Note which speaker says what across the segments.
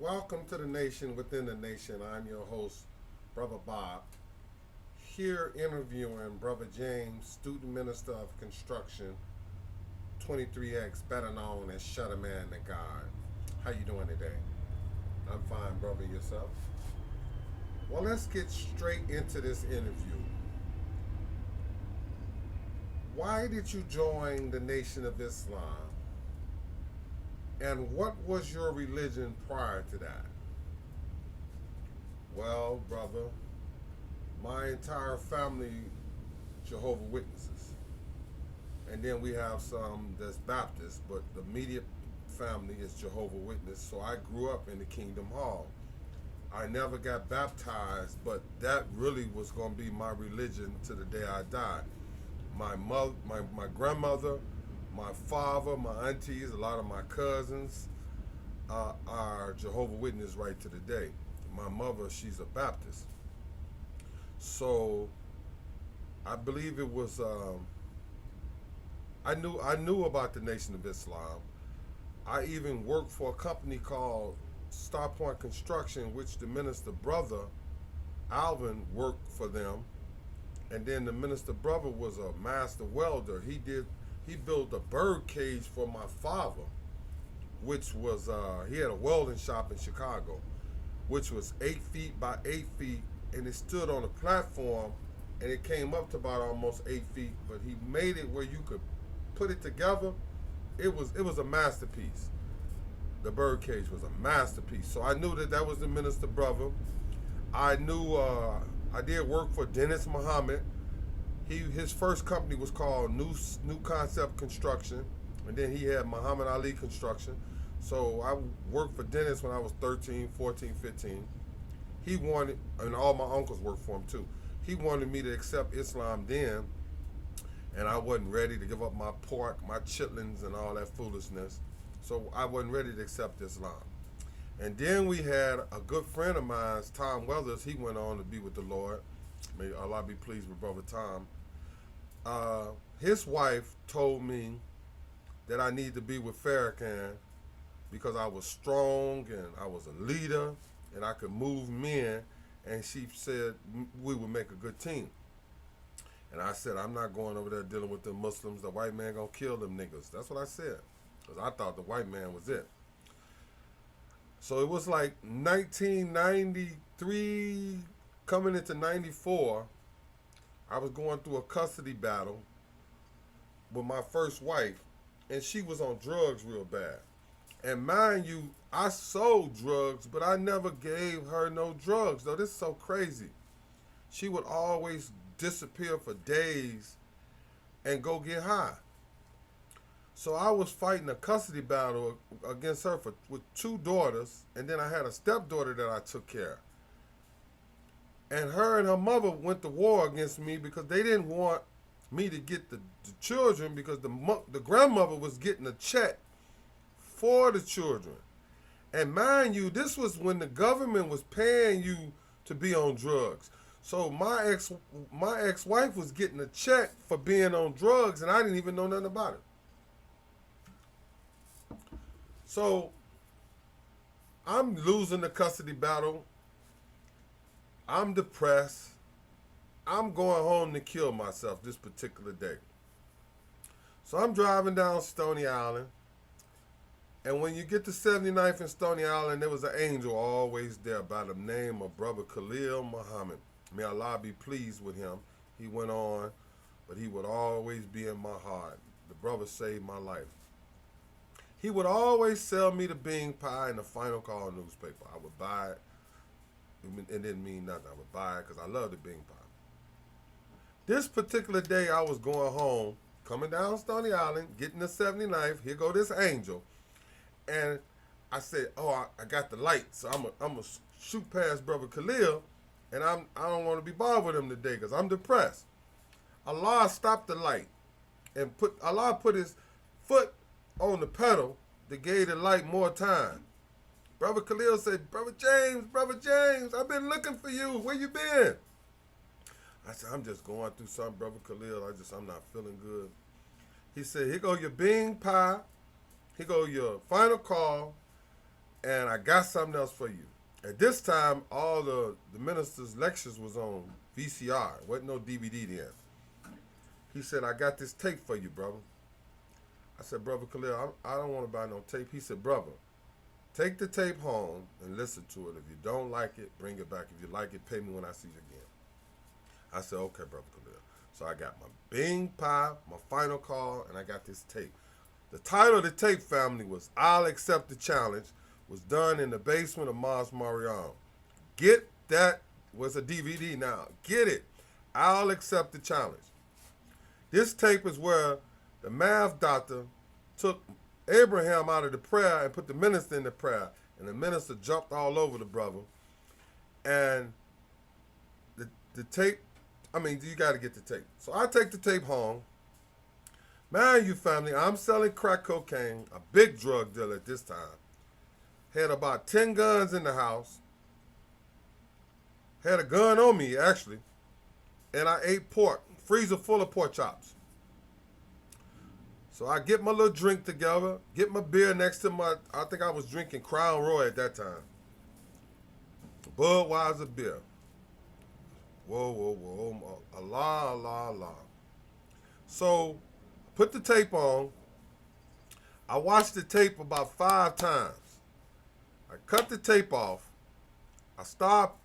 Speaker 1: Welcome to the Nation Within the Nation. I'm your host, Brother Bob, here interviewing Brother James, student minister of construction, 23X, better known as Shutter Man to God. How you doing today? I'm fine, brother. Yourself? Well, let's get straight into this interview. Why did you join the Nation of Islam? And what was your religion prior to that? Well, brother, my entire family Jehovah Witnesses. And then we have some that's Baptist, but the immediate family is Jehovah Witness. So I grew up in the Kingdom Hall. I never got baptized, but that really was going to be my religion to the day I died. My grandmother, my father, my aunties, a lot of my cousins are Jehovah Witness right to the day. My mother, she's a Baptist. So I believe it was. I knew about the Nation of Islam. I even worked for a company called Star Point Construction, which the minister brother Alvin worked for them, and then the minister brother was a master welder. He built a bird cage for my father, which was he had a welding shop in Chicago, which was 8 feet by 8 feet, and it stood on a platform, and it came up to about almost 8 feet. But he made it where you could put it together. It was a masterpiece. The bird cage was a masterpiece. So I knew that was the minister brother. I knew I did work for Dennis Muhammad. His first company was called New Concept Construction, and then he had Muhammad Ali Construction. So I worked for Dennis when I was 13, 14, 15. He wanted, and all my uncles worked for him too. He wanted me to accept Islam then, and I wasn't ready to give up my pork, my chitlins, and all that foolishness. So I wasn't ready to accept Islam. And then we had a good friend of mine, Tom Weathers. He went on to be with the Lord. May Allah be pleased with Brother Tom. His wife told me that I need to be with Farrakhan because I was strong and I was a leader and I could move men. And she said we would make a good team. And I said, I'm not going over there dealing with the Muslims. The white man gonna kill them niggas. That's what I said. Because I thought the white man was it. So it was like 1993 coming into 94. I was going through a custody battle with my first wife, and she was on drugs real bad. And mind you, I sold drugs, but I never gave her no drugs, though. This is so crazy. She would always disappear for days and go get high. So I was fighting a custody battle against her with two daughters, and then I had a stepdaughter that I took care of. And her and her mother went to war against me because they didn't want me to get the children because the grandmother was getting a check for the children. And mind you, this was when the government was paying you to be on drugs. So my ex-wife was getting a check for being on drugs, and I didn't even know nothing about it. So I'm losing the custody battle. I'm depressed. I'm going home to kill myself this particular day. So I'm driving down Stony Island. And when you get to 79th and Stony Island, there was an angel always there by the name of Brother Khalil Muhammad. May Allah be pleased with him. He went on, but he would always be in my heart. The brother saved my life. He would always sell me the bean pie in the Final Call newspaper. I would buy it. It didn't mean nothing. I would buy it because I love the bean pie. This particular day, I was going home, coming down Stony Island, getting the 79th. Here go this angel. And I said, oh, I got the light, so I'm going to shoot past Brother Khalil, and I don't want to be bothered with him today because I'm depressed. Allah stopped the light, and Allah put his foot on the pedal that gave the light more time. Brother Khalil said, Brother James, I've been looking for you. Where you been? I said, I'm just going through something, Brother Khalil. I'm not feeling good. He said, here go your bean pie. Here go your Final Call. And I got something else for you. At this time, all the minister's lectures was on VCR. Wasn't no DVD then. He said, I got this tape for you, brother. I said, Brother Khalil, I don't want to buy no tape. He said, brother, take the tape home and listen to it. If you don't like it, bring it back. If you like it, pay me when I see you again. I said, okay, Brother Khalil. So I got my Bing pie, my final call, and I got this tape. The title of the tape, family, was I'll Accept the Challenge. Was done in the basement of Mars Marion. Get that, was a DVD now. Get it. I'll Accept the Challenge. This tape is where the math doctor took Abraham out of the prayer and put the minister in the prayer. And the minister jumped all over the brother. And the tape, you got to get the tape. So I take the tape home. Man, you family, I'm selling crack cocaine, a big drug dealer at this time. Had about 10 guns in the house. Had a gun on me, actually. And I ate pork, freezer full of pork chops. So I get my little drink together, get my beer next to I think I was drinking Crown Royal at that time. Budweiser beer. Whoa. Allah. So, put the tape on. I watched the tape about 5 times. I cut the tape off. I start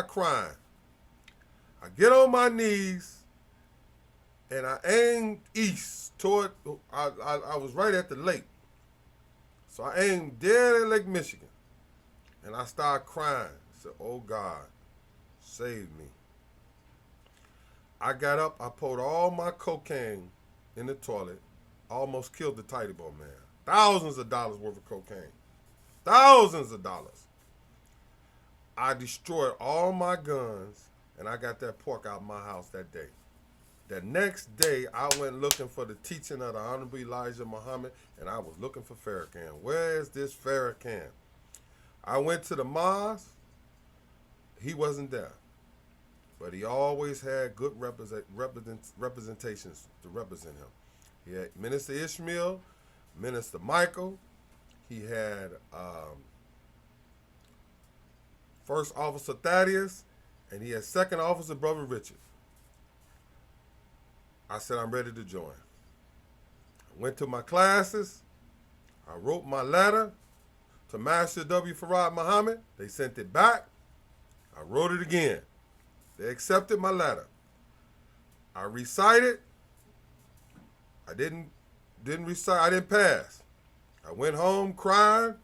Speaker 1: crying. I get on my knees and I aim east toward, I was right at the lake. So I aimed dead at Lake Michigan. And I started crying. I said, oh God, save me. I got up, I poured all my cocaine in the toilet, almost killed the Tidy Boy man. Thousands of dollars worth of cocaine. Thousands of dollars. I destroyed all my guns, and I got that pork out of my house that day. The next day, I went looking for the teaching of the Honorable Elijah Muhammad, and I was looking for Farrakhan. Where is this Farrakhan? I went to the mosque. He wasn't there. But he always had good representations to represent him. He had Minister Ishmael, Minister Michael. He had First Officer Thaddeus, and he had Second Officer Brother Richard. I said, I'm ready to join. I went to my classes. I wrote my letter to Master W. Farad Muhammad. They sent it back. I wrote it again. They accepted my letter. I recited. I didn't recite. I didn't pass. I went home crying,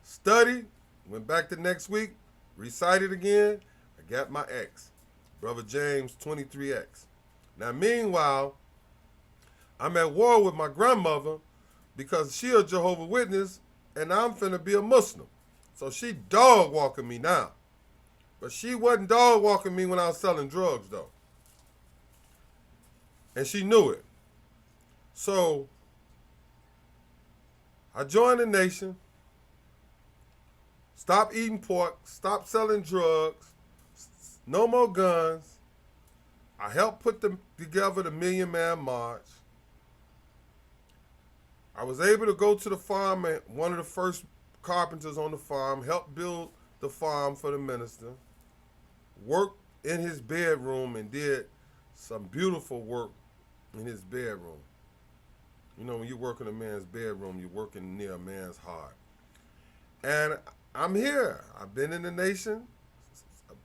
Speaker 1: studied, went back the next week, recited again. I got my X, Brother James 23X. Now, meanwhile, I'm at war with my grandmother because she a Jehovah's Witness and I'm finna be a Muslim. So she dog walking me now. But she wasn't dog walking me when I was selling drugs, though. And she knew it. So I joined the nation, stopped eating pork, stopped selling drugs, no more guns. I helped put together the Million Man March. I was able to go to the farm, and one of the first carpenters on the farm, helped build the farm for the minister, worked in his bedroom and did some beautiful work in his bedroom. You know, when you work in a man's bedroom, you're working near a man's heart. And I'm here. I've been in the nation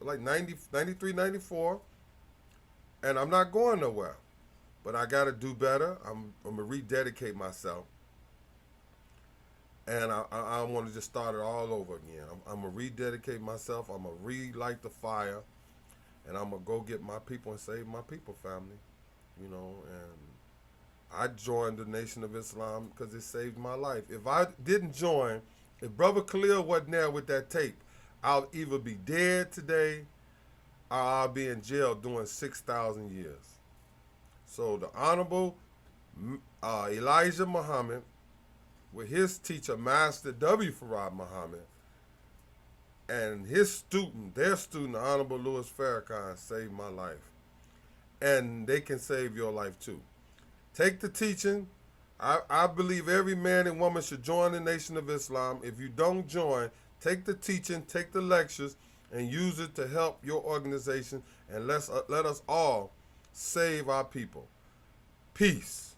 Speaker 1: like 93, 94, and I'm not going nowhere. But I got to do better. I'm going to rededicate myself. And I want to just start it all over again. I'm going to rededicate myself. I'm going to relight the fire. And I'm going to go get my people and save my people, family. You know, and I joined the Nation of Islam because it saved my life. If I didn't join, if Brother Khalil wasn't there with that tape, I'll either be dead today or I'll be in jail doing 6,000 years. So the Honorable Elijah Muhammad, with his teacher, Master W. Farad Muhammad, and his student, their student, the Honorable Louis Farrakhan, saved my life. And they can save your life too. Take the teaching, I believe every man and woman should join the Nation of Islam. If you don't join, take the teaching, take the lectures, and use it to help your organization. And let us all save our people. Peace.